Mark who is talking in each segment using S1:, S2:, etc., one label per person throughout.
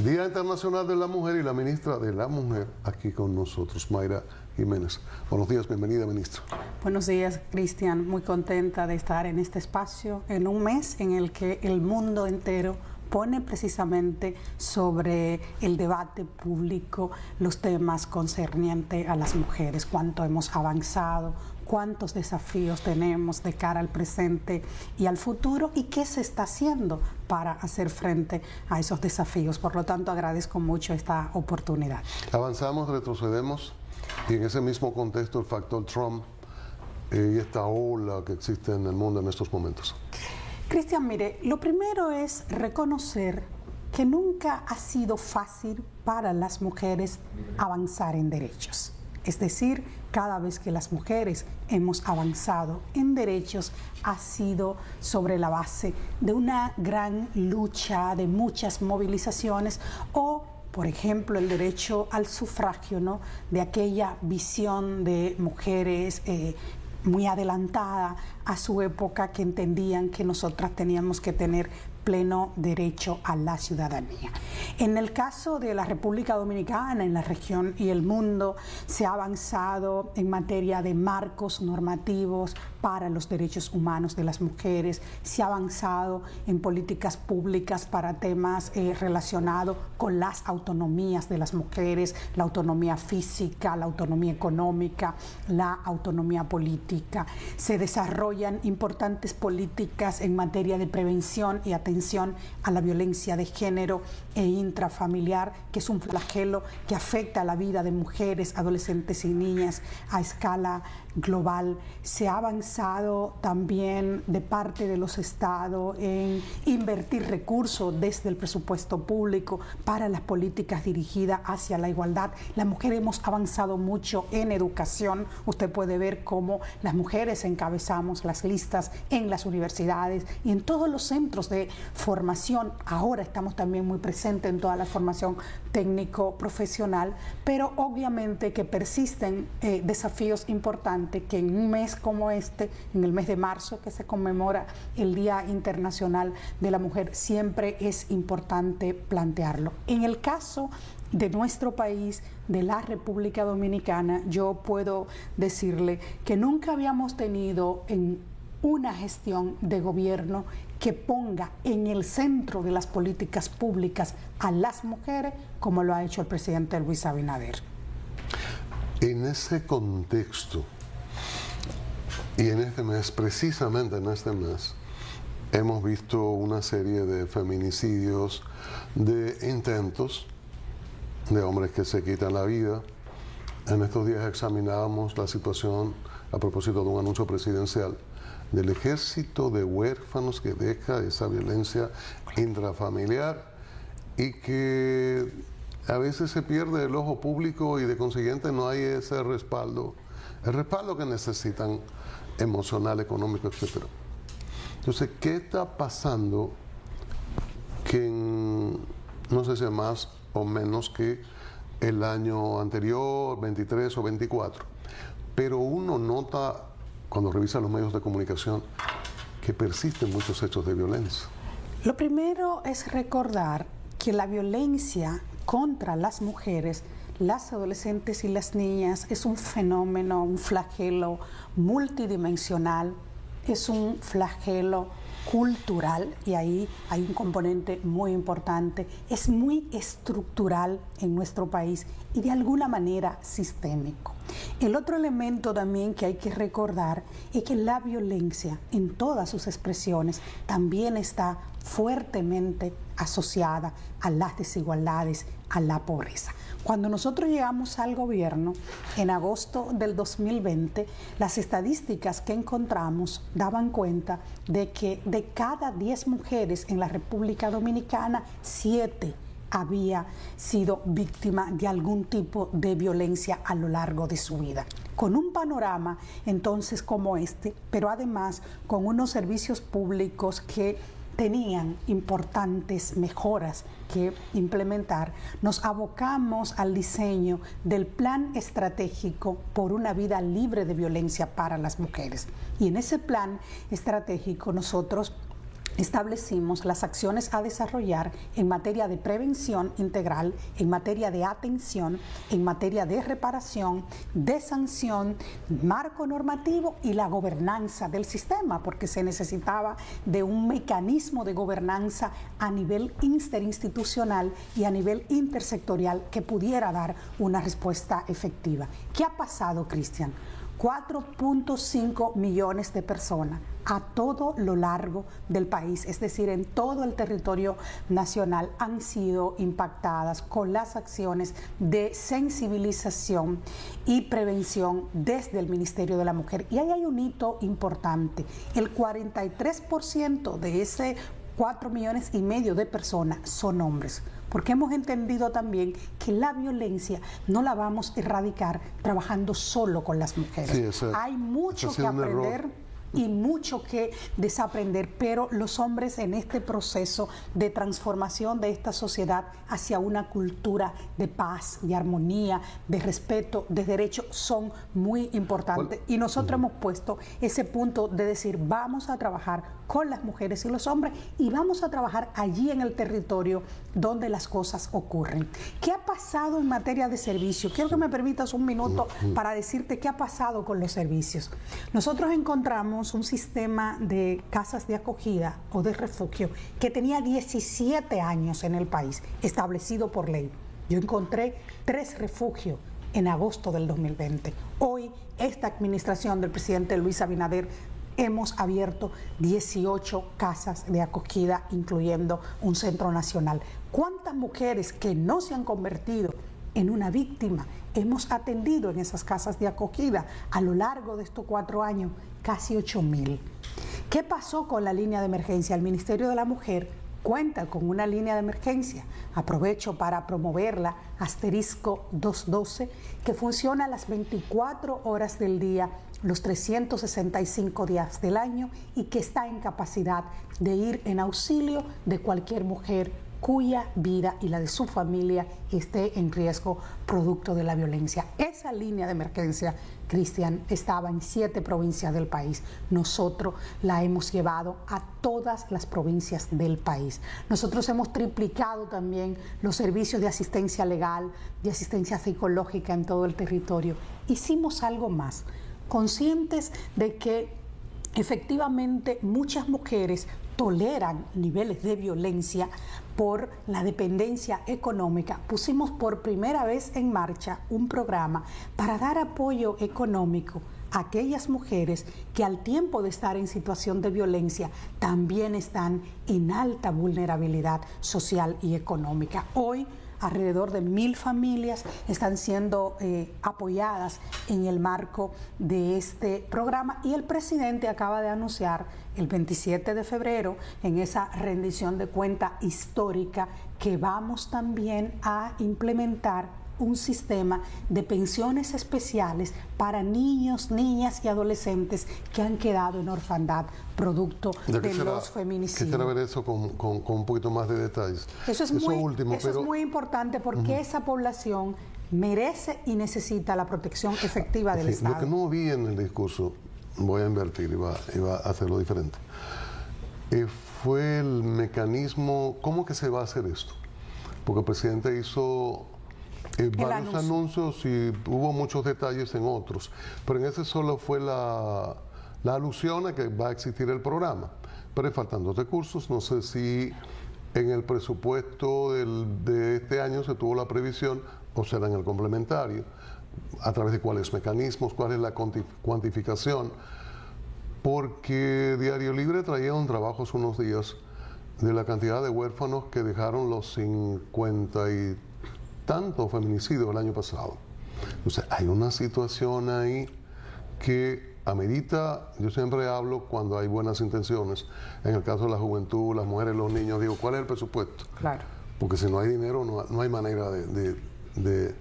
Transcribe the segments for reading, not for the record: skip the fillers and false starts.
S1: Día Internacional de la Mujer y la ministra de la Mujer aquí con nosotros, Mayra Jiménez. Buenos días, bienvenida, ministra.
S2: Buenos días, Cristian. Muy contenta de estar en este espacio en un mes en el que el mundo entero pone precisamente sobre el debate público los temas concernientes a las mujeres, cuánto hemos avanzado, cuántos desafíos tenemos de cara al presente y al futuro y qué se está haciendo para hacer frente a esos desafíos. Por lo tanto, agradezco mucho esta oportunidad.
S1: Avanzamos, retrocedemos y en ese mismo contexto el factor Trump y esta ola que existe en el mundo en estos momentos.
S2: Cristian, mire, lo primero es reconocer que nunca ha sido fácil para las mujeres avanzar en derechos. Es decir, cada vez que las mujeres hemos avanzado en derechos ha sido sobre la base de una gran lucha, de muchas movilizaciones o, por ejemplo, el derecho al sufragio, ¿no? De aquella visión de mujeres muy adelantada a su época que entendían que nosotras teníamos que tener pleno derecho a la ciudadanía. En el caso de la República Dominicana, en la región y el mundo, se ha avanzado en materia de marcos normativos para los derechos humanos de las mujeres, se ha avanzado en políticas públicas para temas relacionados con las autonomías de las mujeres, la autonomía física, la autonomía económica, la autonomía política. Se desarrollan importantes políticas en materia de prevención y atención a la violencia de género e intrafamiliar, que es un flagelo que afecta a la vida de mujeres, adolescentes y niñas a escala global. Se ha avanzado también de parte de los estados en invertir recursos desde el presupuesto público para las políticas dirigidas hacia la igualdad. Las mujeres hemos avanzado mucho en educación. Usted puede ver cómo las mujeres encabezamos las listas en las universidades y en todos los centros de formación. Ahora estamos también muy presentes en toda la formación técnico-profesional, pero obviamente que persisten desafíos importantes que en un mes como este, en el mes de marzo, que se conmemora el Día Internacional de la Mujer, siempre es importante plantearlo. En el caso de nuestro país, de la República Dominicana, yo puedo decirle que nunca habíamos tenido en una gestión de gobierno que ponga en el centro de las políticas públicas a las mujeres, como lo ha hecho el presidente Luis Abinader.
S1: En ese contexto, y en este mes, precisamente en este mes, hemos visto una serie de feminicidios, de intentos de hombres que se quitan la vida. En estos días examinábamos la situación a propósito de un anuncio presidencial del ejército de huérfanos que deja esa violencia intrafamiliar y que a veces se pierde el ojo público y de consiguiente no hay ese respaldo, el respaldo que necesitan emocional, económico, etc. Entonces, ¿qué está pasando que no sé si es más o menos que el año anterior, 23 o 24, pero uno nota cuando revisa los medios de comunicación que persisten muchos hechos de violencia?
S2: Lo primero es recordar que la violencia contra las mujeres, las adolescentes y las niñas es un fenómeno, un flagelo multidimensional, es un flagelo cultural y ahí hay un componente muy importante, es muy estructural en nuestro país y de alguna manera sistémico. El otro elemento también que hay que recordar es que la violencia en todas sus expresiones también está fuertemente asociada a las desigualdades, a la pobreza. Cuando nosotros llegamos al gobierno, en agosto del 2020, las estadísticas que encontramos daban cuenta de que de cada 10 mujeres en la República Dominicana, 7 había sido víctima de algún tipo de violencia a lo largo de su vida. Con un panorama entonces como este, pero además con unos servicios públicos que tenían importantes mejoras que implementar, nos abocamos al diseño del Plan Estratégico por una Vida Libre de Violencia para las Mujeres. Y en ese plan estratégico nosotros establecimos las acciones a desarrollar en materia de prevención integral, en materia de atención, en materia de reparación, de sanción, marco normativo y la gobernanza del sistema, porque se necesitaba de un mecanismo de gobernanza a nivel interinstitucional y a nivel intersectorial que pudiera dar una respuesta efectiva. ¿Qué ha pasado, Cristian? 4.5 millones de personas a todo lo largo del país, es decir, en todo el territorio nacional, han sido impactadas con las acciones de sensibilización y prevención desde el Ministerio de la Mujer. Y ahí hay un hito importante: el 43% de ese 4,5 millones de personas son hombres, porque hemos entendido también que la violencia no la vamos a erradicar trabajando solo con las mujeres. Sí, hay mucho que aprender y mucho que desaprender, pero los hombres en este proceso de transformación de esta sociedad hacia una cultura de paz, de armonía, de respeto, de derechos, son muy importantes. Y nosotros hemos puesto ese punto de decir, vamos a trabajar con las mujeres y los hombres y vamos a trabajar allí en el territorio donde las cosas ocurren. ¿Qué ha pasado en materia de servicios? Quiero que me permitas un minuto para decirte qué ha pasado con los servicios. Nosotros encontramos un sistema de casas de acogida o de refugio que tenía 17 años en el país, establecido por ley. Yo encontré 3 refugios en agosto del 2020. Hoy, esta administración del presidente Luis Abinader, hemos abierto 18 casas de acogida, incluyendo un centro nacional. ¿Cuántas mujeres que no se han convertido en una víctima hemos atendido en esas casas de acogida a lo largo de estos 4 años? Casi 8,000. ¿Qué pasó con la línea de emergencia? El Ministerio de la Mujer cuenta con una línea de emergencia. Aprovecho para promoverla, *212, que funciona las 24 horas del día, los 365 días del año, y que está en capacidad de ir en auxilio de cualquier mujer cuya vida y la de su familia esté en riesgo producto de la violencia. Esa línea de emergencia, Cristian, estaba en 7 provincias del país. Nosotros la hemos llevado a todas las provincias del país. Nosotros hemos triplicado también los servicios de asistencia legal, de asistencia psicológica en todo el territorio. Hicimos algo más, conscientes de que efectivamente muchas mujeres toleran niveles de violencia por la dependencia económica. Pusimos por primera vez en marcha un programa para dar apoyo económico a aquellas mujeres que al tiempo de estar en situación de violencia también están en alta vulnerabilidad social y económica. Hoy, alrededor de 1,000 familias están siendo apoyadas en el marco de este programa, y el presidente acaba de anunciar el 27 de febrero, en esa rendición de cuenta histórica, que vamos también a implementar un sistema de pensiones especiales para niños, niñas y adolescentes que han quedado en orfandad producto de los feminicidios.
S1: Quisiera ver eso con un poquito más de detalles.
S2: Eso es muy importante, porque esa población merece y necesita la protección efectiva del Estado.
S1: Lo que no vi en el discurso, voy a invertir y va a hacerlo diferente, fue el mecanismo. ¿Cómo que se va a hacer esto? Porque el presidente hizo varios anuncios y hubo muchos detalles en otros, pero en ese solo fue la alusión a que va a existir el programa, pero faltan 2 recursos. No sé si en el presupuesto de este año se tuvo la previsión, o será en el complementario, a través de cuáles mecanismos, cuál es la cuantificación, porque Diario Libre traía un trabajo hace unos días de la cantidad de huérfanos que dejaron los 50 y tantos feminicidios el año pasado. Entonces hay una situación ahí que amerita. Yo siempre hablo cuando hay buenas intenciones, en el caso de la juventud, las mujeres, los niños, digo, ¿cuál es el presupuesto?
S2: Claro.
S1: Porque si no hay dinero, no hay manera de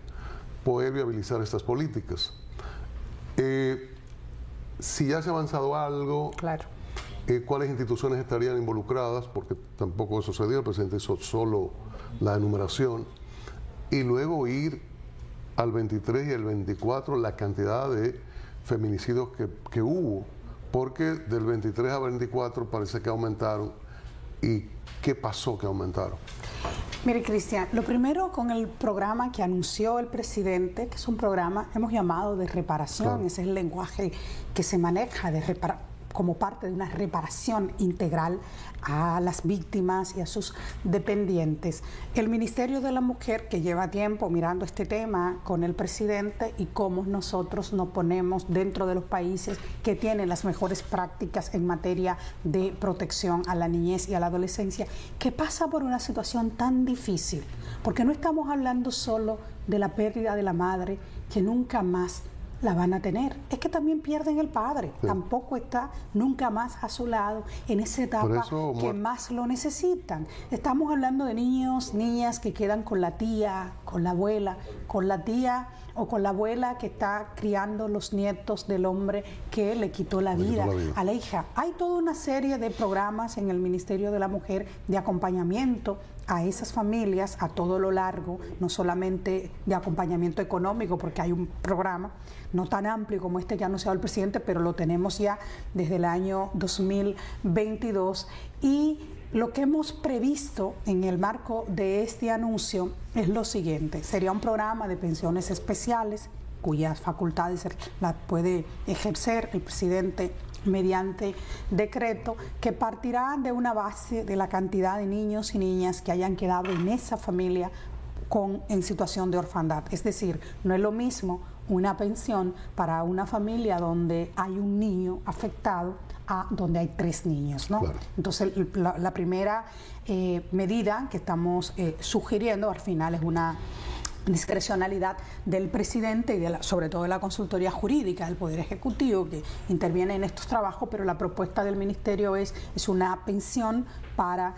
S1: poder viabilizar estas políticas. Si ya se ha avanzado algo,
S2: claro,
S1: ¿cuáles instituciones estarían involucradas? Porque tampoco eso sucedió, el presidente hizo solo la enumeración. Y luego ir al 23 y el 24 la cantidad de feminicidios que hubo, porque del 23 a 24 parece que aumentaron ¿Y qué pasó que aumentaron?
S2: Mire, Cristian, lo primero con el programa que anunció el presidente, que es un programa, hemos llamado de reparación,
S1: Claro.
S2: ese es el lenguaje que se maneja como parte de una reparación integral a las víctimas y a sus dependientes. El Ministerio de la Mujer, que lleva tiempo mirando este tema con el presidente y cómo nosotros nos ponemos dentro de los países que tienen las mejores prácticas en materia de protección a la niñez y a la adolescencia, que pasa por una situación tan difícil, porque no estamos hablando solo de la pérdida de la madre, que nunca más la van a tener. Es que también pierden el padre,
S1: sí.
S2: Tampoco está nunca más a su lado en esa etapa que más lo necesitan. Estamos hablando de niños, niñas que quedan con la tía, con la abuela, con la tía o con la abuela que está criando los nietos del hombre que le quitó la vida a la hija. Hay toda una serie de programas en el Ministerio de la Mujer de acompañamiento a esas familias a todo lo largo, no solamente de acompañamiento económico, porque hay un programa no tan amplio como este que ha anunciado el presidente, pero lo tenemos ya desde el año 2022. Y lo que hemos previsto en el marco de este anuncio es lo siguiente: sería un programa de pensiones especiales cuyas facultades las puede ejercer el presidente mediante decreto, que partirá de una base de la cantidad de niños y niñas que hayan quedado en esa familia en situación de orfandad. Es decir, no es lo mismo una pensión para una familia donde hay un niño afectado a donde hay 3 niños, ¿no? Claro. Entonces, la primera medida que estamos sugiriendo al final es una discrecionalidad del presidente y sobre todo de la consultoría jurídica del Poder Ejecutivo que interviene en estos trabajos, pero la propuesta del Ministerio es una pensión para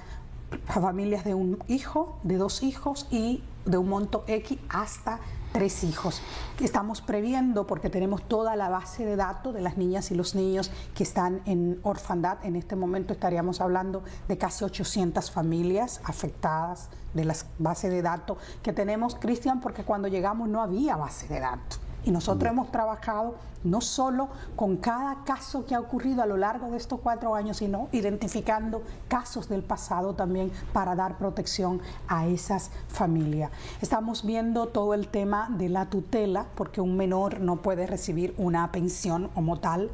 S2: familias de un hijo, de 2 hijos y de un monto X hasta 3 hijos. Estamos previendo, porque tenemos toda la base de datos de las niñas y los niños que están en orfandad. En este momento estaríamos hablando de casi 800 familias afectadas de las bases de datos que tenemos, Cristian, porque cuando llegamos no había base de datos. Y nosotros hemos trabajado no solo con cada caso que ha ocurrido a lo largo de estos 4 años, sino identificando casos del pasado también para dar protección a esas familias. Estamos viendo todo el tema de la tutela, porque un menor no puede recibir una pensión como tal,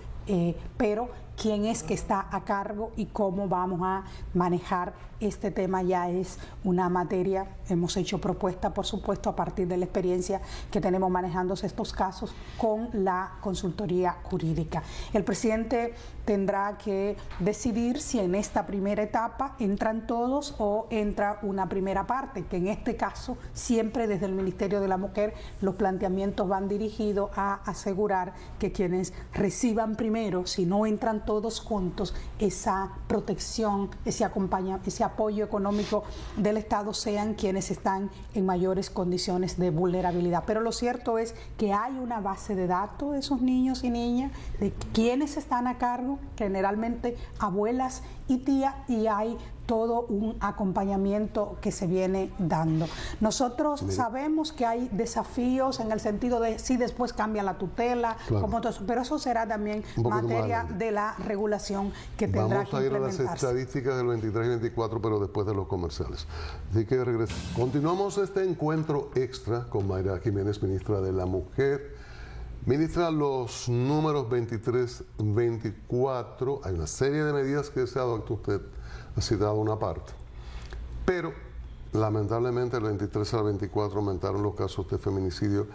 S2: pero quién es que está a cargo y cómo vamos a manejar este tema ya es una materia. Hemos hecho propuestas, por supuesto, a partir de la experiencia que tenemos manejándose estos casos con la consultoría jurídica. El presidente tendrá que decidir si en esta primera etapa entran todos o entra una primera parte, que en este caso siempre desde el Ministerio de la Mujer los planteamientos van dirigidos a asegurar que quienes reciban primero, si no entran todos juntos, esa protección, ese apoyo económico del Estado sean quienes están en mayores condiciones de vulnerabilidad. Pero lo cierto es que hay una base de datos de esos niños y niñas, de quienes están a cargo, generalmente abuelas y tías, y hay todo un acompañamiento que se viene dando. Nosotros sabemos que hay desafíos en el sentido de si después cambia la tutela, claro, como todo eso, pero eso será también materia de la regulación que tendrá que implementarse. Vamos a ir a las
S1: estadísticas del 23 y 24, pero después de los comerciales. Así que regresamos. Continuamos este encuentro extra con Mayra Jiménez, ministra de la Mujer. Ministra, los números 23, 24, hay una serie de medidas que se adoptó, usted ha citado una parte, pero lamentablemente el 23 al 24 aumentaron los casos de feminicidio.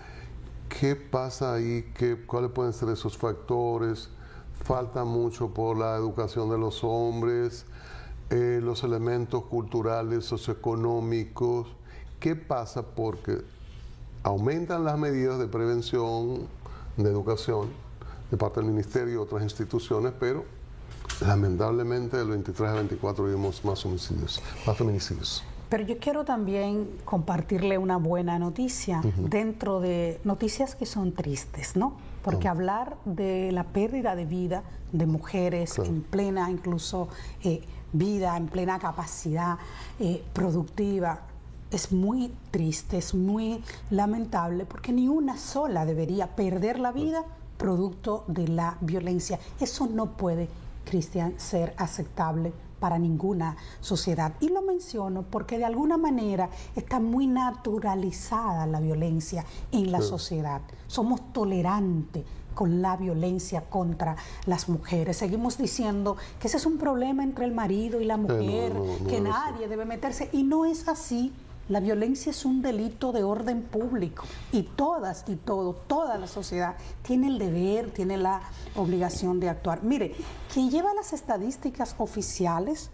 S1: ¿Qué pasa ahí? ¿Cuáles pueden ser esos factores? Falta mucho por la educación de los hombres, los elementos culturales, socioeconómicos. ¿Qué pasa? Porque aumentan las medidas de prevención, de educación, de parte del Ministerio y otras instituciones, pero lamentablemente del 23 al 24 vimos más homicidios, más feminicidios.
S2: Pero yo quiero también compartirle una buena noticia dentro de noticias que son tristes, ¿no? Porque hablar de la pérdida de vida de mujeres en plena incluso vida, en plena capacidad productiva, es muy triste, es muy lamentable, porque ni una sola debería perder la vida producto de la violencia. Eso no puede, Cristian, ser aceptable para ninguna sociedad. Y lo menciono porque de alguna manera está muy naturalizada la violencia en la sociedad. Somos tolerantes con la violencia contra las mujeres. Seguimos diciendo que ese es un problema entre el marido y la mujer, que nadie debe meterse, y no es así. La violencia es un delito de orden público y todas y toda la sociedad tiene el deber, tiene la obligación de actuar. Mire, quien lleva las estadísticas oficiales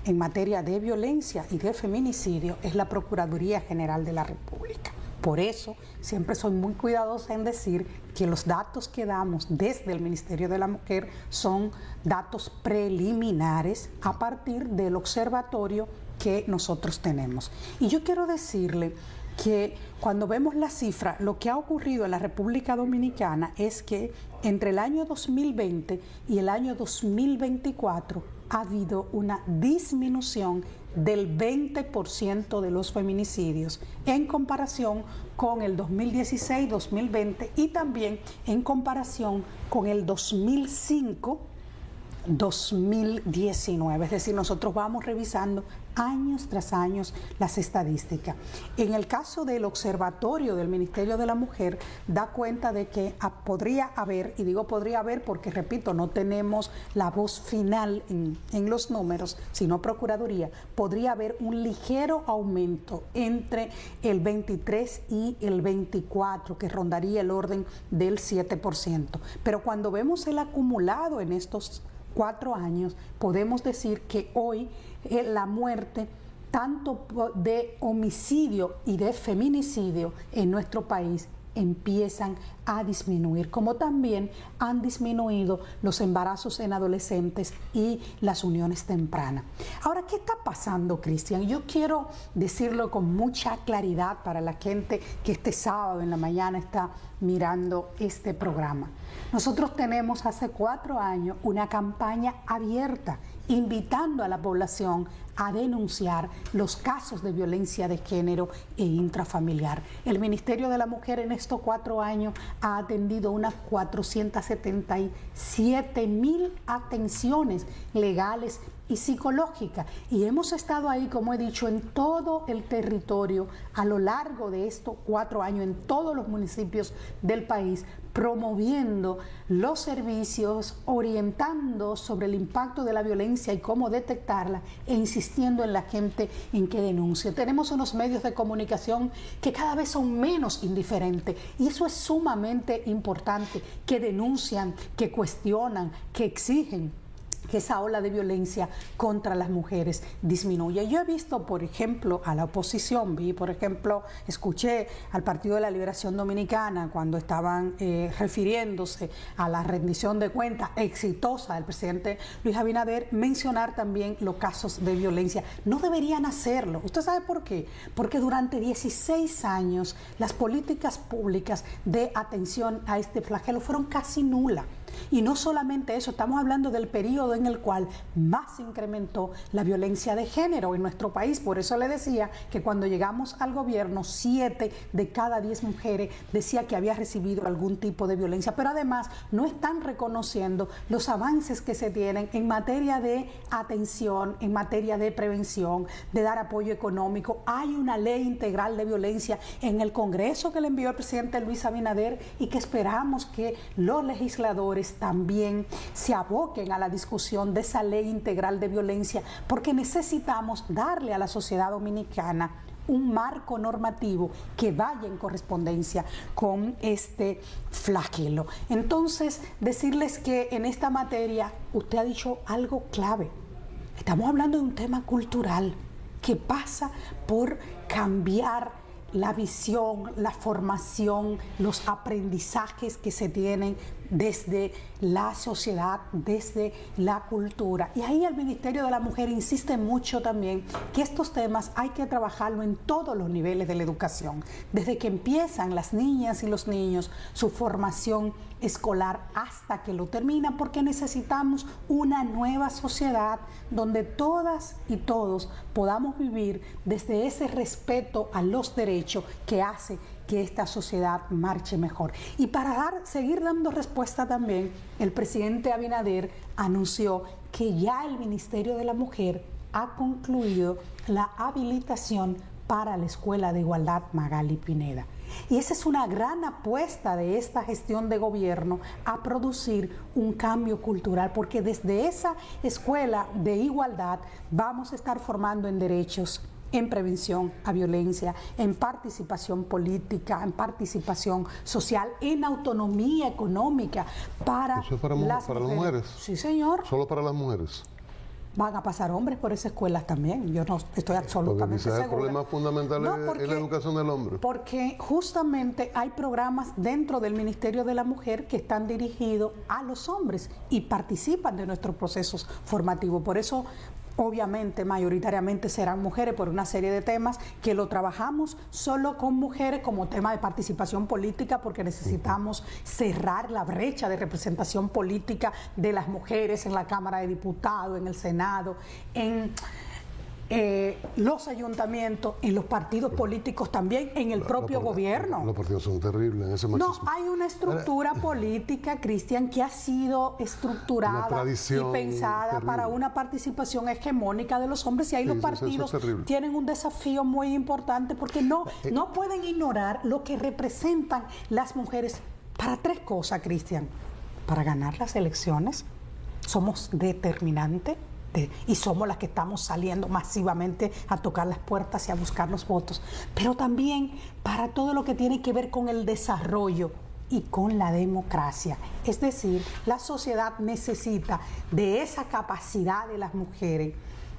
S2: en materia de violencia y de feminicidio es la Procuraduría General de la República. Por eso siempre soy muy cuidadosa en decir que los datos que damos desde el Ministerio de la Mujer son datos preliminares a partir del observatorio que nosotros tenemos. Y yo quiero decirle que cuando vemos la cifra, lo que ha ocurrido en la República Dominicana es que entre el año 2020 y el año 2024 ha habido una disminución del 20% de los feminicidios en comparación con el 2016-2020 y también en comparación con el 2005-2019. Es decir, nosotros vamos revisando años tras años las estadísticas. En el caso del observatorio del Ministerio de la Mujer, da cuenta de que podría haber, y digo podría haber porque, repito, no tenemos la voz final en los números, sino Procuraduría, podría haber un ligero aumento entre el 23 y el 24, que rondaría el orden del 7%. Pero cuando vemos el acumulado en estos 4 años, podemos decir que hoy la muerte, tanto de homicidio y de feminicidio en nuestro país, empiezan a disminuir, como también han disminuido los embarazos en adolescentes y las uniones tempranas. Ahora, ¿qué está pasando, Cristian? Yo quiero decirlo con mucha claridad para la gente que este sábado en la mañana está mirando este programa. Nosotros tenemos hace 4 años una campaña abierta invitando a la población a denunciar los casos de violencia de género e intrafamiliar. El Ministerio de la Mujer en estos 4 años ha atendido unas 477,000 atenciones legales y psicológica, y hemos estado ahí, como he dicho, en todo el territorio a lo largo de estos 4 años, en todos los municipios del país, promoviendo los servicios, orientando sobre el impacto de la violencia y cómo detectarla, e insistiendo en la gente en que denuncie. Tenemos unos medios de comunicación que cada vez son menos indiferentes, y eso es sumamente importante, que denuncian, que cuestionan, que exigen que esa ola de violencia contra las mujeres disminuya. Yo he visto, por ejemplo, a la oposición, escuché al Partido de la Liberación Dominicana cuando estaban refiriéndose a la rendición de cuentas exitosa del presidente Luis Abinader, mencionar también los casos de violencia. No deberían hacerlo. ¿Usted sabe por qué? Porque durante 16 años las políticas públicas de atención a este flagelo fueron casi nulas. Y no solamente eso, estamos hablando del periodo en el cual más se incrementó la violencia de género en nuestro país. Por eso le decía que cuando llegamos al gobierno, 7 de cada 10 mujeres decía que había recibido algún tipo de violencia. Pero además no están reconociendo los avances que se tienen en materia de atención, en materia de prevención, de dar apoyo económico. Hay una ley integral de violencia en el Congreso que le envió el presidente Luis Abinader y que esperamos que los legisladores también se aboquen a la discusión de esa ley integral de violencia, porque necesitamos darle a la sociedad dominicana un marco normativo que vaya en correspondencia con este flagelo. Entonces, decirles que en esta materia usted ha dicho algo clave. Estamos hablando de un tema cultural que pasa por cambiar la visión, la formación, los aprendizajes que se tienen desde la sociedad, desde la cultura. Y ahí el Ministerio de la Mujer insiste mucho también que estos temas hay que trabajarlo en todos los niveles de la educación, desde que empiezan las niñas y los niños su formación escolar hasta que lo terminan, porque necesitamos una nueva sociedad donde todas y todos podamos vivir desde ese respeto a los derechos que hace que esta sociedad marche mejor. Y para seguir dando respuesta también, el presidente Abinader anunció que ya el Ministerio de la Mujer ha concluido la habilitación para la Escuela de Igualdad Magali Pineda. Y esa es una gran apuesta de esta gestión de gobierno a producir un cambio cultural, porque desde esa escuela de igualdad vamos a estar formando en derechos, en prevención a violencia, en participación política, en participación social, en autonomía económica para,
S1: ¿Eso es para las mujeres?
S2: Sí, señor.
S1: ¿Solo para las mujeres?
S2: Van a pasar hombres por esas escuelas también, yo no estoy absolutamente segura.
S1: El problema fundamental es la educación del hombre.
S2: Porque justamente hay programas dentro del Ministerio de la Mujer que están dirigidos a los hombres y participan de nuestros procesos formativos. Por eso, obviamente, mayoritariamente serán mujeres por una serie de temas que lo trabajamos solo con mujeres como tema de participación política, porque necesitamos cerrar la brecha de representación política de las mujeres en la Cámara de Diputados, en el Senado, en los ayuntamientos, en los partidos políticos también, en el propio gobierno.
S1: Los partidos son terribles en ese machismo.
S2: No, hay una estructura política, Cristian, que ha sido estructurada y pensada terrible para una participación hegemónica de los hombres, y ahí los partidos tienen un desafío muy importante, porque no pueden ignorar lo que representan las mujeres para tres cosas, Cristian. Para ganar las elecciones, somos determinantes, y somos las que estamos saliendo masivamente a tocar las puertas y a buscar los votos, pero también para todo lo que tiene que ver con el desarrollo y con la democracia. Es decir, la sociedad necesita de esa capacidad de las mujeres,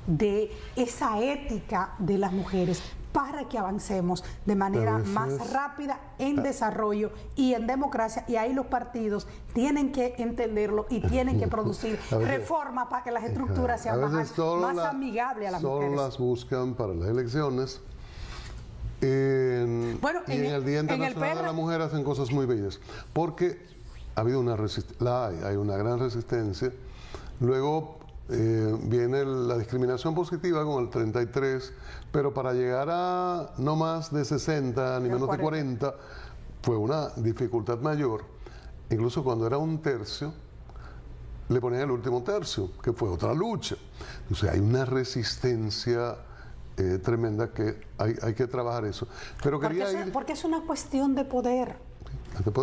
S2: de esa ética de las mujeres, para que avancemos de manera más rápida en desarrollo y en democracia, y ahí los partidos tienen que entenderlo y tienen que producir reformas para que las estructuras sean más amigables a las mujeres.
S1: Solo las buscan para las elecciones. Y en el Día Internacional de la Mujer hacen cosas muy bellas, porque ha habido una hay una gran resistencia. Luego viene la discriminación positiva con el 33, pero para llegar a no más de 60 ni menos de 40 fue una dificultad mayor. Incluso cuando era un tercio, le ponían el último tercio, que fue otra lucha. Entonces hay una resistencia tremenda que hay que trabajar eso. Pero
S2: porque es una cuestión de poder.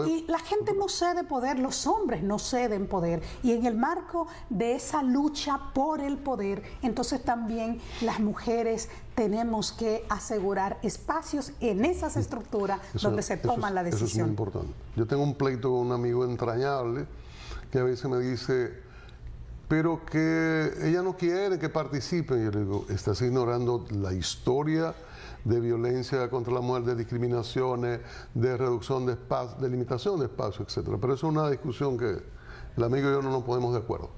S2: Y la gente no cede poder, los hombres no ceden poder, y en el marco de esa lucha por el poder, entonces también las mujeres tenemos que asegurar espacios en esas estructuras donde se toman la decisión.
S1: Eso es muy importante. Yo tengo un pleito con un amigo entrañable que a veces me dice, pero que ella no quiere que participen. Yo le digo, estás ignorando la historia de violencia contra la mujer, de discriminaciones, de reducción de espacio, de limitación de espacio, etcétera. Pero eso es una discusión que el amigo y yo no nos ponemos de acuerdo.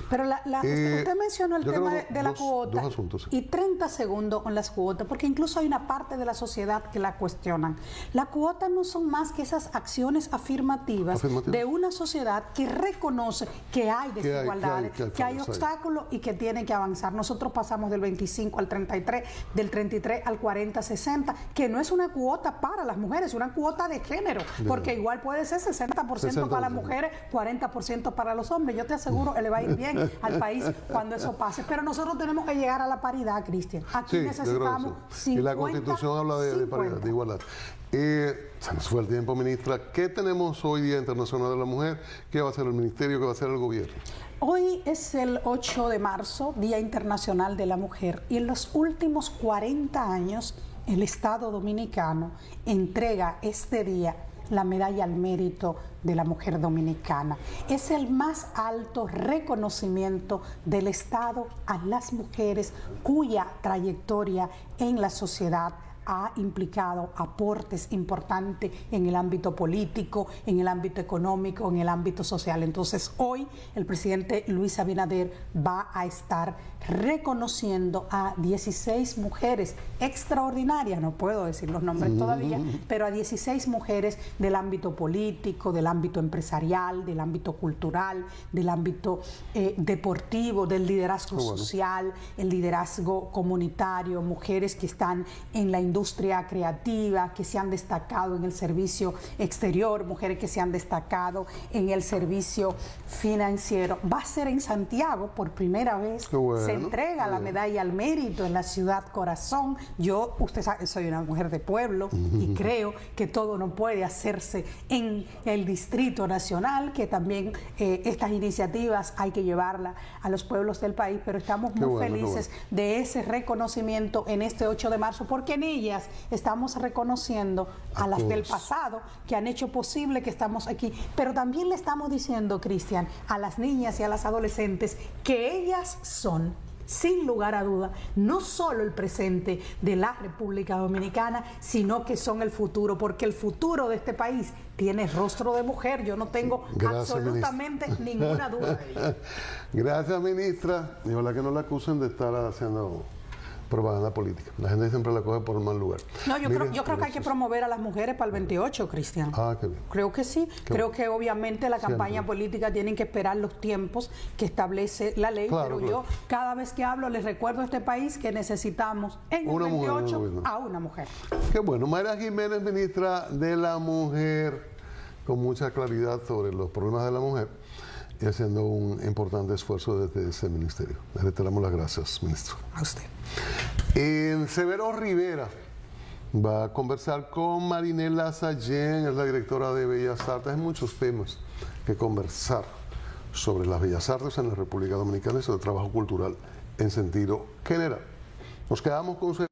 S2: Pero usted mencionó el tema de la cuota,
S1: dos asuntos, sí.
S2: Y 30 segundos con las cuotas, porque incluso hay una parte de la sociedad que la cuestionan. Las cuotas no son más que esas acciones afirmativas de una sociedad que reconoce que hay desigualdades, que hay obstáculos y que tiene que avanzar. Nosotros pasamos del 25 al 33, del 33 al 40-60, que no es una cuota para las mujeres, es una cuota de género, porque igual puede ser 60% para las mujeres, 40% para los hombres. Yo te aseguro que le va a ir bien al país cuando eso pase, pero nosotros tenemos que llegar a la paridad, Cristian. Aquí necesitamos 50,
S1: y la Constitución habla de paridad, de igualdad. Se nos fue el tiempo, ministra. ¿Qué tenemos hoy, Día Internacional de la Mujer? ¿Qué va a hacer el Ministerio? ¿Qué va a hacer el gobierno?
S2: Hoy es el 8 de marzo, Día Internacional de la Mujer, y en los últimos 40 años el Estado Dominicano entrega este día la medalla al mérito de la mujer dominicana. Es el más alto reconocimiento del Estado a las mujeres cuya trayectoria en la sociedad ha implicado aportes importantes en el ámbito político, en el ámbito económico, en el ámbito social. Entonces hoy el presidente Luis Abinader va a estar reconociendo a 16 mujeres extraordinarias, no puedo decir los nombres todavía, pero a 16 mujeres del ámbito político, del ámbito empresarial, del ámbito cultural, del ámbito deportivo, del liderazgo social, el liderazgo comunitario, mujeres que están en la industria industria creativa, que se han destacado en el servicio exterior, mujeres que se han destacado en el servicio financiero. Va a ser en Santiago, por primera vez,
S1: bueno,
S2: se entrega la medalla al mérito en la ciudad corazón. Yo, usted sabe, soy una mujer de pueblo y creo que todo no puede hacerse en el Distrito Nacional, que también estas iniciativas hay que llevarlas a los pueblos del país, pero estamos muy felices de ese reconocimiento en este 8 de marzo, porque en ellas estamos reconociendo a las del pasado que han hecho posible que estamos aquí, pero también le estamos diciendo, Cristian, a las niñas y a las adolescentes que ellas son, sin lugar a duda, no solo el presente de la República Dominicana, sino que son el futuro, porque el futuro de este país tiene rostro de mujer. Yo no tengo absolutamente ninguna duda de ello.
S1: Gracias, ministra. Y ojalá que no la acusen de estar haciendo propaganda política. La gente siempre la coge por un mal lugar.
S2: No, yo creo que hay que promover a las mujeres para el 28, Cristian.
S1: Ah, qué bien.
S2: Creo que sí. Creo que obviamente la campaña política tienen que esperar los tiempos que establece la ley, pero yo cada vez que hablo les recuerdo a este país que necesitamos en el 28 a una mujer.
S1: Qué bueno. Mayra Jiménez, ministra de la Mujer, con mucha claridad sobre los problemas de la mujer y haciendo un importante esfuerzo desde ese ministerio. Le reiteramos las gracias, ministro.
S2: A usted.
S1: Severo Rivera va a conversar con Marinela Sallén, es la directora de Bellas Artes. Hay muchos temas que conversar sobre las Bellas Artes en la República Dominicana y sobre el trabajo cultural en sentido general. Nos quedamos con